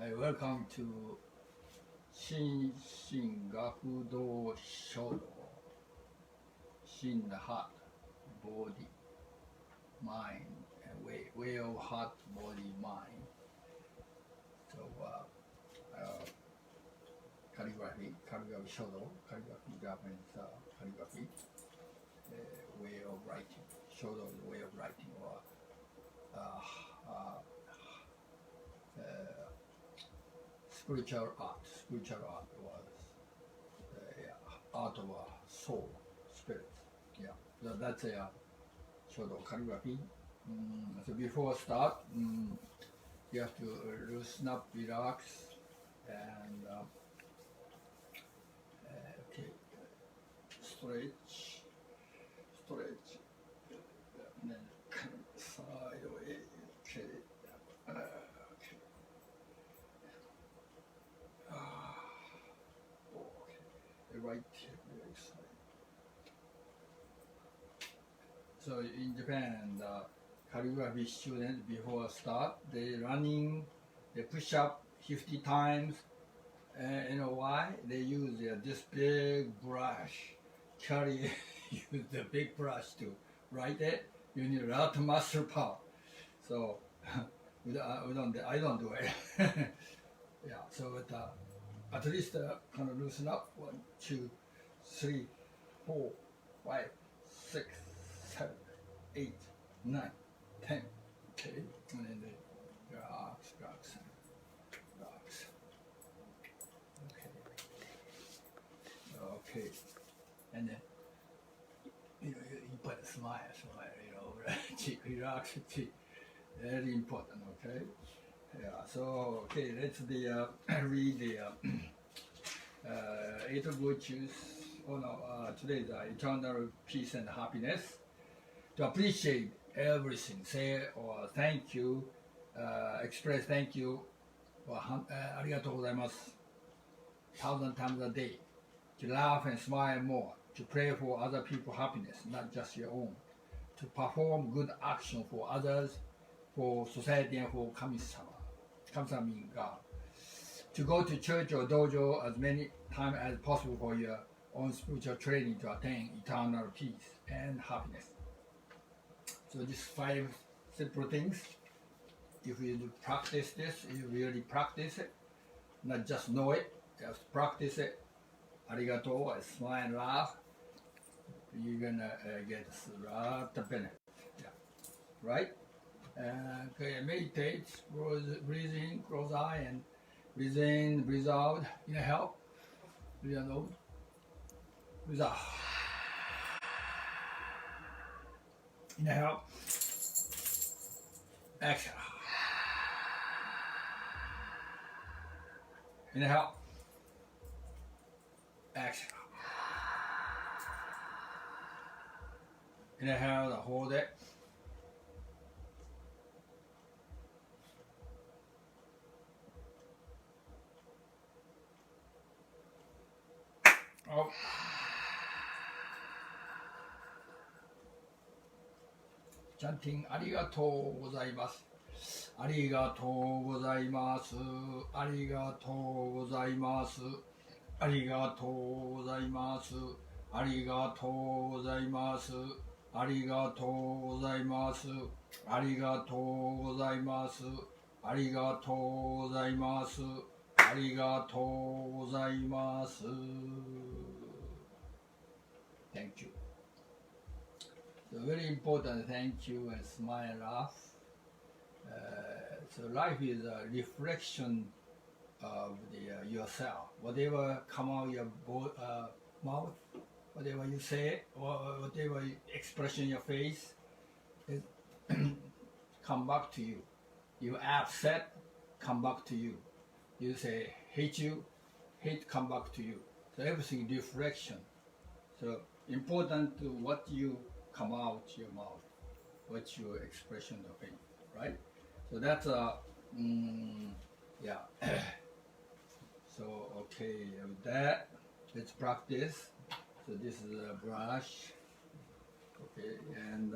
Welcome to 心身学道書道 Shin the heart, body, mind, and way of heart, body, mind. So calligraphy, shodo, calligraphy, Japanese calligraphy, way of writing. Shodo is way of writing, or spiritual art. Spiritual art was art of soul, spirit. Yeah, so that's a Shodo calligraphy. So before start, you have to loosen up, relax, and okay, stretch, and then sideways. Okay. Right here, very side. So in Japan, the calligraphy students before start, they push up 50 times. You know why? They use this big brush, use the big brush to write it. You need a lot of muscle power. So I don't do it. Yeah, so at least kind of loosen up. 1, 2, 3, 4, 5, 6, 7, 8, 9, 10. Okay, and then relax. Okay, and then you put a smile, relax, very important. Okay. Yeah, so okay, let's read the 8 virtues. Today is eternal peace and happiness. To appreciate everything, say or thank you, express thank you, or ありがとうございます 1,000 times a day. To laugh and smile more. To pray for other people's happiness, not just your own. To perform good action for others, for society and for 神様 means God. To go to church or dojo as many times as possible for your own spiritual training to attain eternal peace and happiness. So these 5 simple things, if you practice this, you really practice it, not just know it, just practice it. Arigato, smile and laugh, you're gonna get a lot of benefit. Yeah. Right? Okay, meditate, breathe in, close eye, and breathe in, breathe out, inhale, breathe out, breathe out. Inhale, exhale. Inhale, exhale. Inhale, hold it. Oh. Chanting ありがとうございます。ありがとうございます。ありがとうございます。ありがとうございます。ありがとうございます。ありがとうございます。ありがとうございます。ありがとうございます。ありがとうございます。Thank you. So very important, thank you and smile, laugh. So life is a reflection of yourself. Whatever come out of your mouth, whatever you say, or whatever expression in your face, it come back to you. You upset, come back to you. You say hate come back to you. So everything reflection. So important to what you come out your mouth, what's your expression of it, right? So that's yeah. So okay, with that, let's practice. So this is a brush, okay, and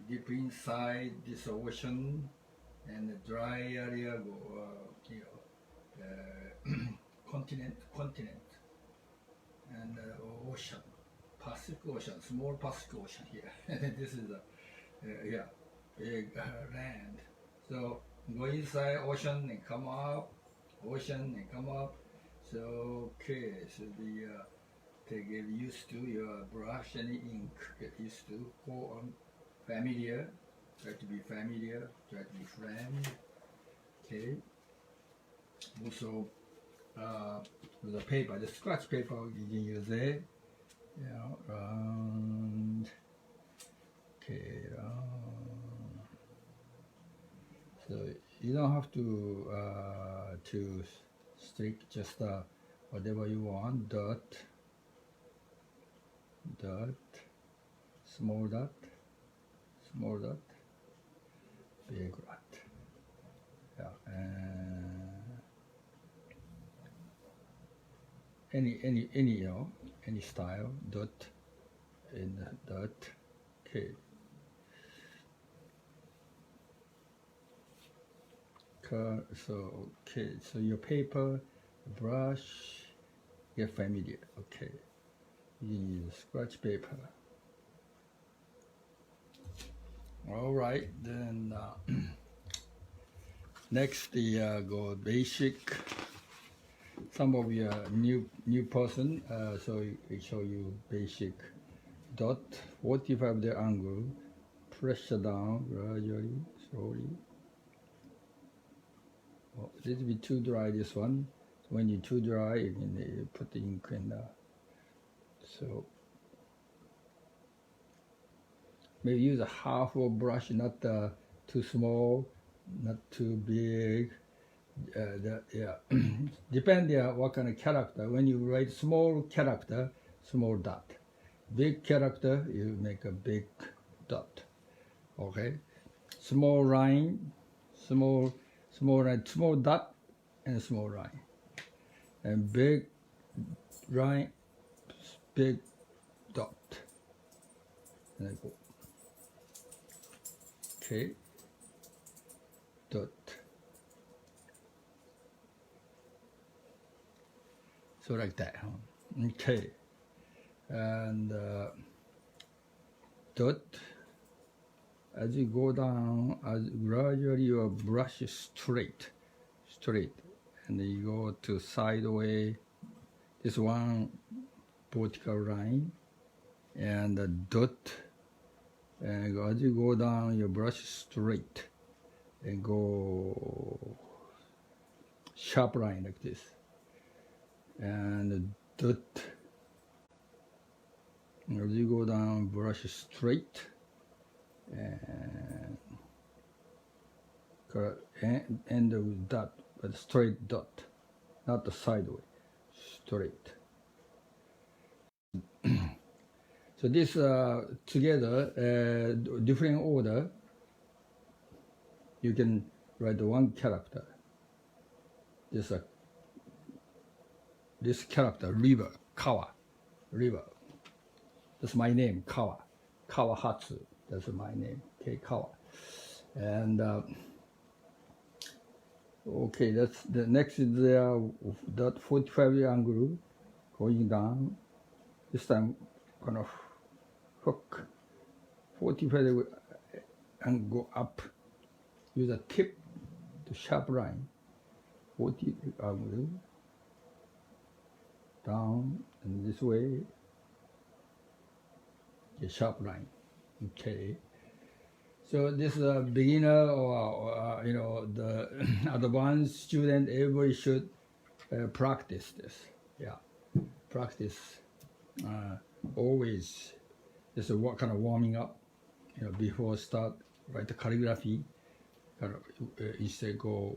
deep inside this ocean, and dry area go, continent, and ocean, Pacific Ocean, small Pacific Ocean here. This is a big land. So go inside ocean and come up, ocean and come up. So okay, so get used to your brush and ink. Get used to. Familiar. Try to be familiar. Try to be friend. Okay. Also, the paper, the scratch paper you can use it. Round. Okay, round. So you don't have to stick, just whatever you want. Dot, small dot, big dot. Yeah, any style. Dot and dot. Okay. So your paper, brush, get familiar. Okay, you use scratch paper. All right, then next go basic. Some of you are new person, so I show you basic. Dot, 45 the angle, pressure down gradually, slowly. Oh, a little bit too dry, this one. When you're too dry, you can put the ink in there. So maybe use a half of brush, not too small, not too big. Depend what kind of character. When you write small character, small dot. Big character, you make a big dot. Okay, small line, small dot, and small line, and big line, big dot. And I go. Okay, dot. So like that. Okay, and dot. As you go down, as gradually your brush is straight, and then you go to sideways. This one vertical line, and a dot. And as you go down, your brush is straight, and go sharp line like this, and a dot. And as you go down, brush is straight. And end with dot, but straight dot, not the sideways, straight. So this together, different order, you can write one character. This character, river, Kawa, river. That's my name, Kawa, Kawahatsu. That's my name, okay, Kawa. And okay, that's the next is that 45 angle going down. This time, kind of hook 45 and go up. Use a tip to sharp line. 40 angle down and this way. A sharp line. Okay, so this is a beginner or the advanced student. Everybody should practice this. Yeah, practice always. This is what kind of warming up. Before start write the calligraphy. Kind of instead go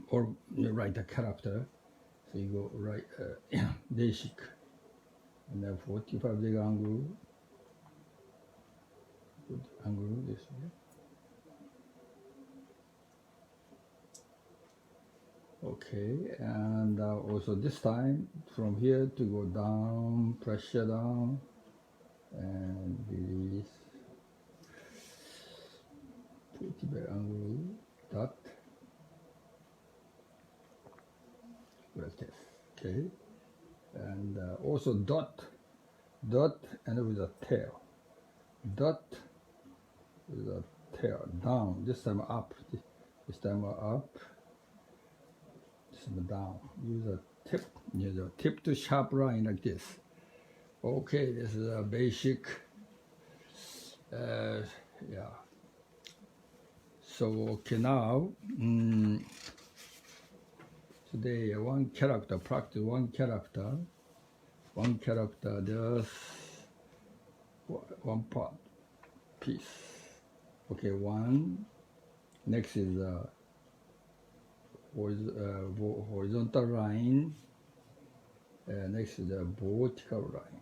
or write a character. So you go write basic, and then 45 degree angle. Angle this way. Okay, and also this time from here to go down, pressure down, and release. 45 angle. Okay, and also dot and with a tail. Dot with a tail down. This time up. This time up. This time down. Use a tip. Use a tip to sharp line like this. Okay, this is a basic. Yeah. So okay, now today one character, practice one character, there's one part piece. Okay, one. Next is horizontal line. Next is the vertical line.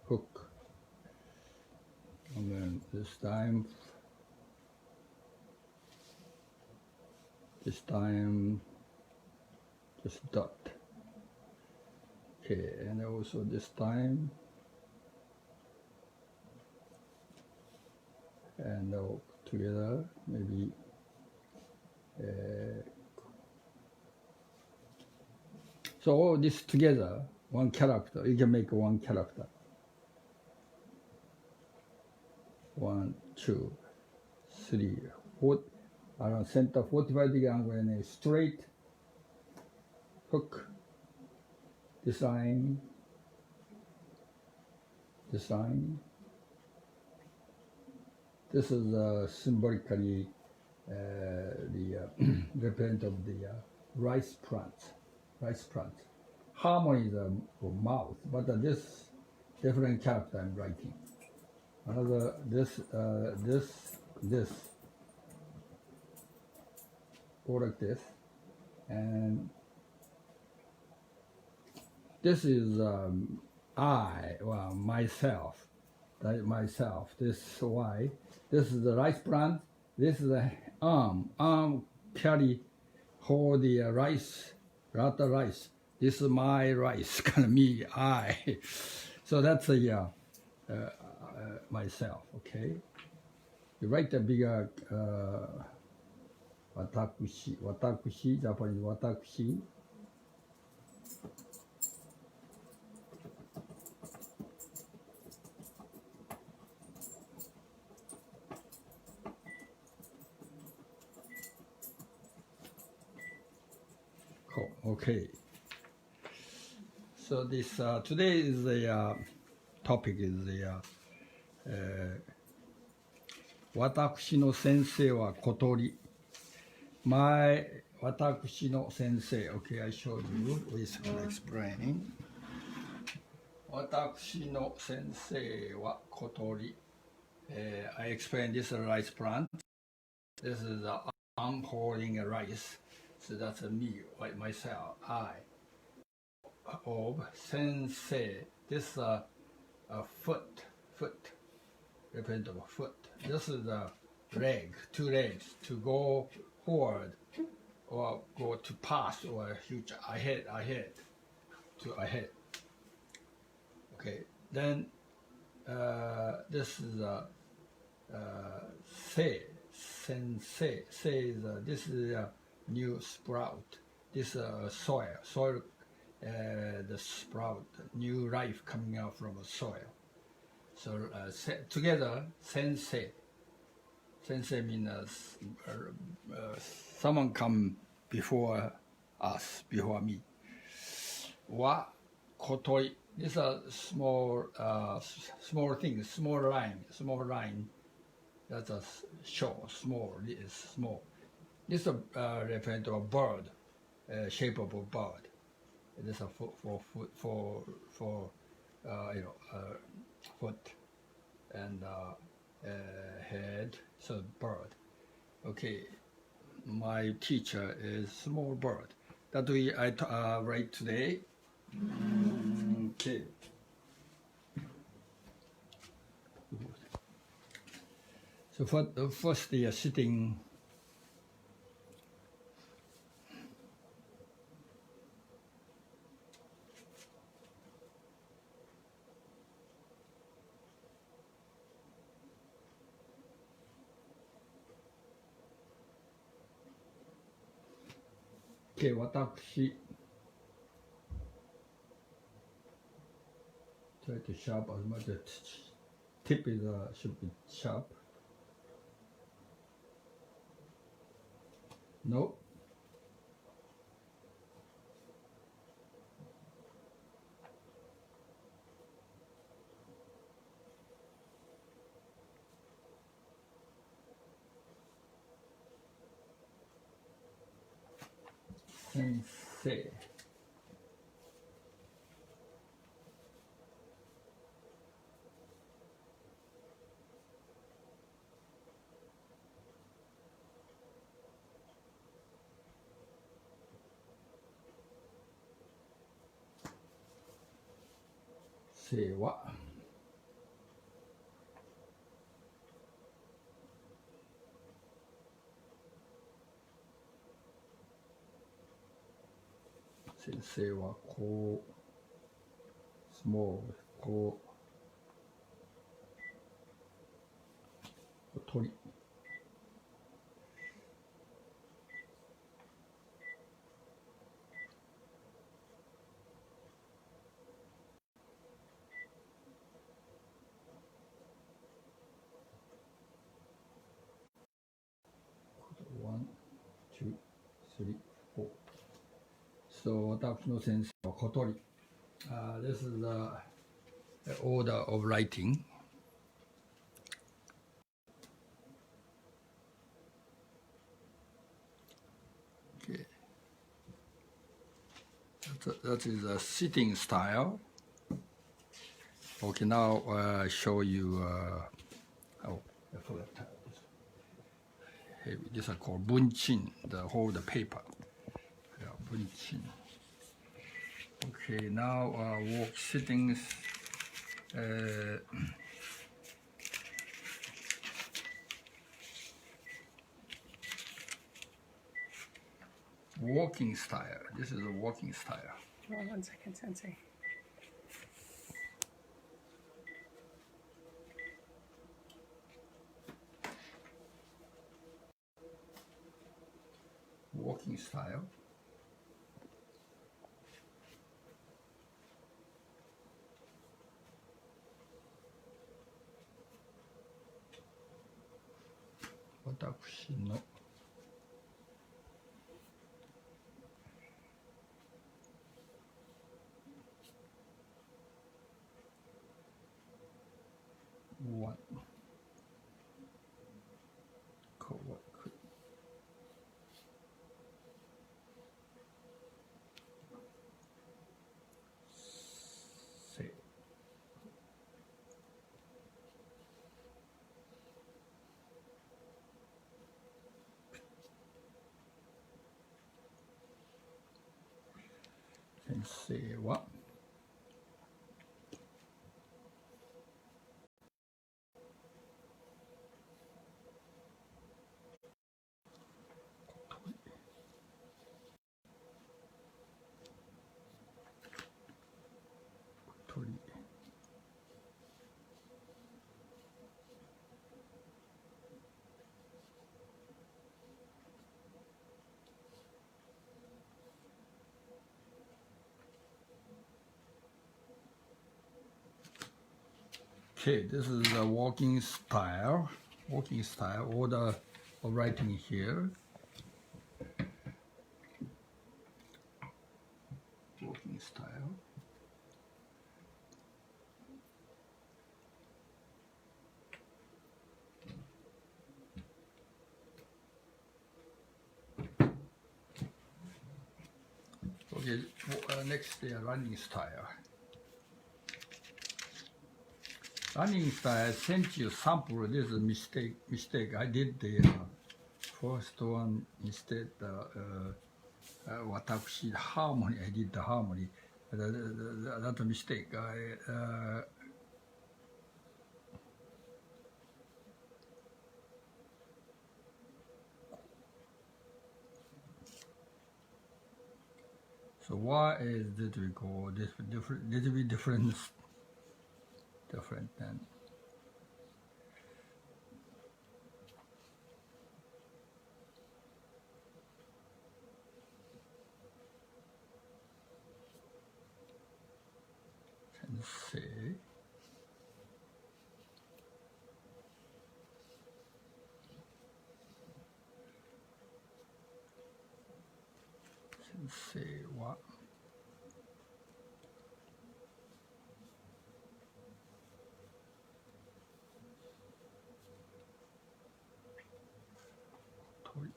Hook. And then this time just dot. Okay, and also this time and together maybe so all this together, one character, you can make one character. 1, 2, 3, 4, around center 45-degree angle and a straight hook. This line. This is symbolically the represent of the rice plant. Harmony is a mouth, but this different character I'm writing. Another this or like this, and this is myself. This is why. This is the rice plant. This is the arm carry hold the rice, lot of rice. This is my rice, kind of me, I. So that's a myself, okay? You write a bigger watashi, Japanese watashi. Cool, okay. So this today is the topic is the 私の先生は小鳥。私の先生。Okay, I showed you. Basically explaining. 私の先生は小鳥。I explained this rice plant. This is I'm holding a rice. So that's me, myself, I. Of sensei. This a foot. Represent of a foot. This is a leg, 2 legs to go forward or go to past or future, ahead. Okay, then this is a sensei. This is a new sprout. This soil, the sprout, new life coming out from a soil. So together, sensei. Sensei means someone come before us, before me. Wa kotori. These are small things, small line. That's a show. Small. Is small. This is referring to a bird, shape of a bird. This is for foot and head, so bird. Okay, my teacher is small bird. That I write today. Okay. So first they are sitting. Okay, watashi. Try to sharp as much as tip is should be sharp. No. Sensei. Sei wa. Sensei wa ko small ko kotori. One, two, three, four. So 私の先生は小鳥。This is the order of writing. Okay. That is a sitting style. Okay, now show you. Oh, I forgot. These are called bunchin, the hold the paper. Yeah, bunchin. Okay, now walk sittings. Walking style. This is a walking style. Hold on 1 second, Sensei. Walking style. Watashi no one co-work. Say. Sensei wa kotori. Okay, this is the walking style. Walking style, order of writing here. Walking style. Okay, next running style. Running style, sent you sample. This is a mistake. I did the first one instead. Watashi harmony. I did the harmony. That's a mistake. So why is this we go different? Little bit different than. sensei. Sensei wa kotori.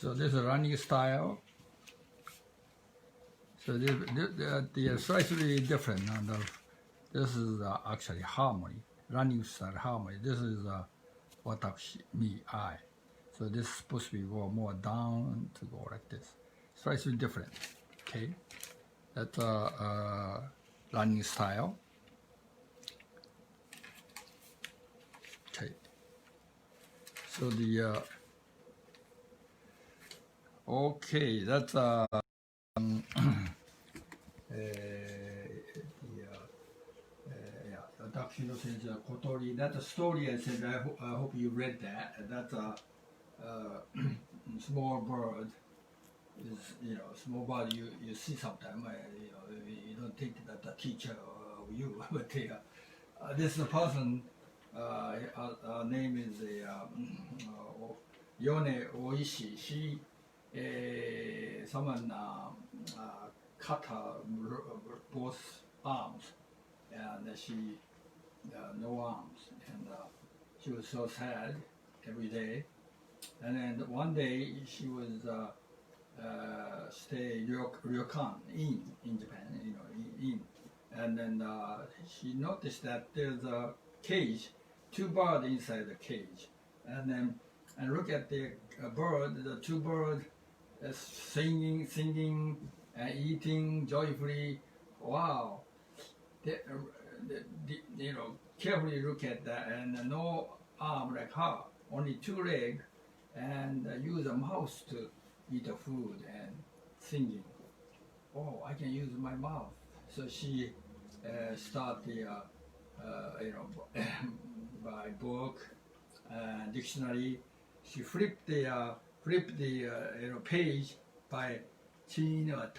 So this is running style. So they are slightly different. And this is actually harmony, running style harmony. This is watashi, me, I. So this is supposed to be go more down to go like this. Slightly different. Okay, that's running style. Okay. So the okay, that's私の先生は小鳥。That's a story I said. I hope you read that. That's a small bird. Is small bird you see sometime. You don't think that the teacher of you, but this person. Her name is Yone Oishi. She someone cut her both arms, and she no arms, and she was so sad every day. And then one day she was stay ryokan in Japan, in, and then she noticed that there's a cage, two birds inside the cage, and look at the bird, the two birds singing, and eating joyfully. Wow, carefully look at that, and no arm like her, only two legs, and use a mouth to eat the food and singing. Oh, I can use my mouth. So she start the by book, dictionary. She flipped the page by chin or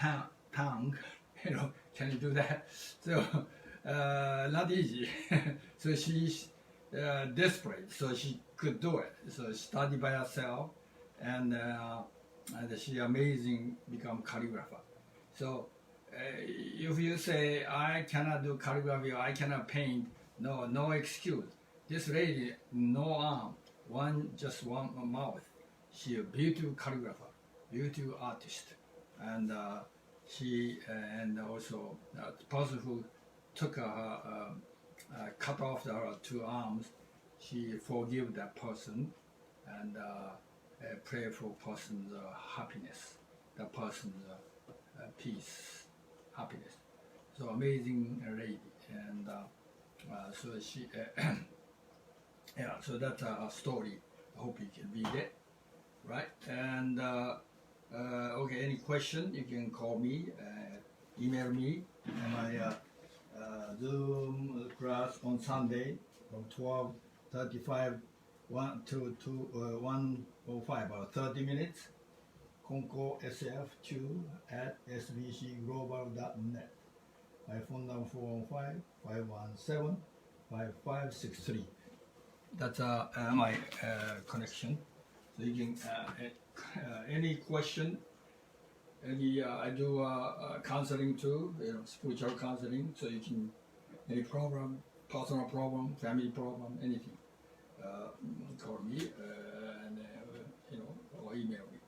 tongue. Can you do that? So not easy. So she's desperate. So she could do it. So she studied by herself, and she amazing become calligrapher. So if you say I cannot do calligraphy or I cannot paint, no excuse. This lady, no arm, just one mouth. She a beautiful calligrapher, beautiful artist, and she and also the person who took her cut off her two arms, she forgive that person and pray for person's happiness, that person's peace, happiness. So amazing lady, and so she, yeah. So that's a story. I hope you can read it, right? And okay, any question you can call me, email me. And my Zoom class on Sunday from 12:35 to 1:05, about 30 minutes. Conco SF2 at sbcglobal.net. My phone number 415-517-5563. That's my connection. So you can any question. I do counseling too, spiritual counseling. So you can any problem, personal problem, family problem, anything. Call me and or email me.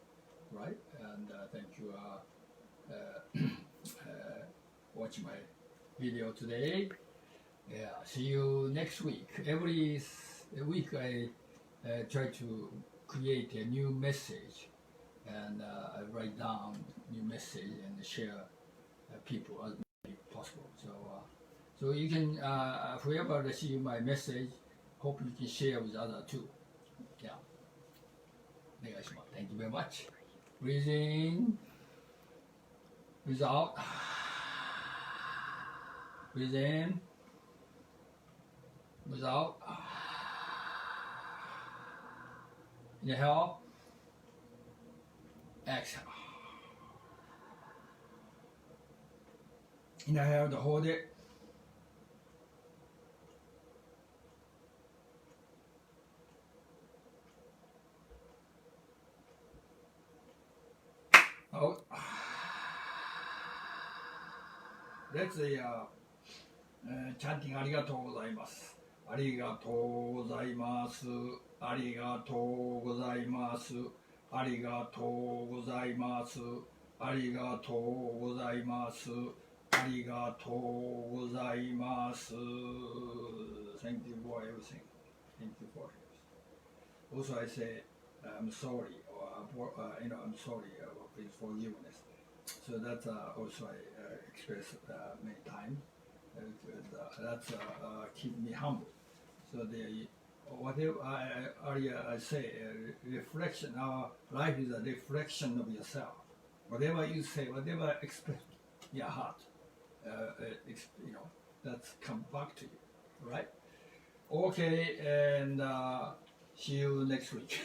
Right, and thank you watch my video today. Yeah, see you next week. Every week I try to create a new message, and I write down new message and share people as much as possible. So you can whoever receive my message, hope you can share with others too. Yeah. Thank you very much. Breathing. breathe out, breathe in, breathe out, inhale, exhale. Inhale to hold it. Out. Let's say chanting ありがとうございます。ありがとうございます。ありがとうございます。ありがとうございます。ありがとうございます。ありがとうございます。Thank you for everything. Thank you for everything. Also, I say I'm sorry, or I'm sorry, please forgiveness. So that's also I express many times. That's keep me humble. So whatever earlier I say, reflection. Our life is a reflection of yourself. Whatever you say, whatever express your heart, that's come back to you, right? Okay, and see you next week.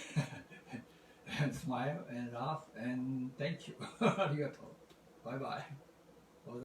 And smile and laugh and thank you. ありがとう。バイバイ。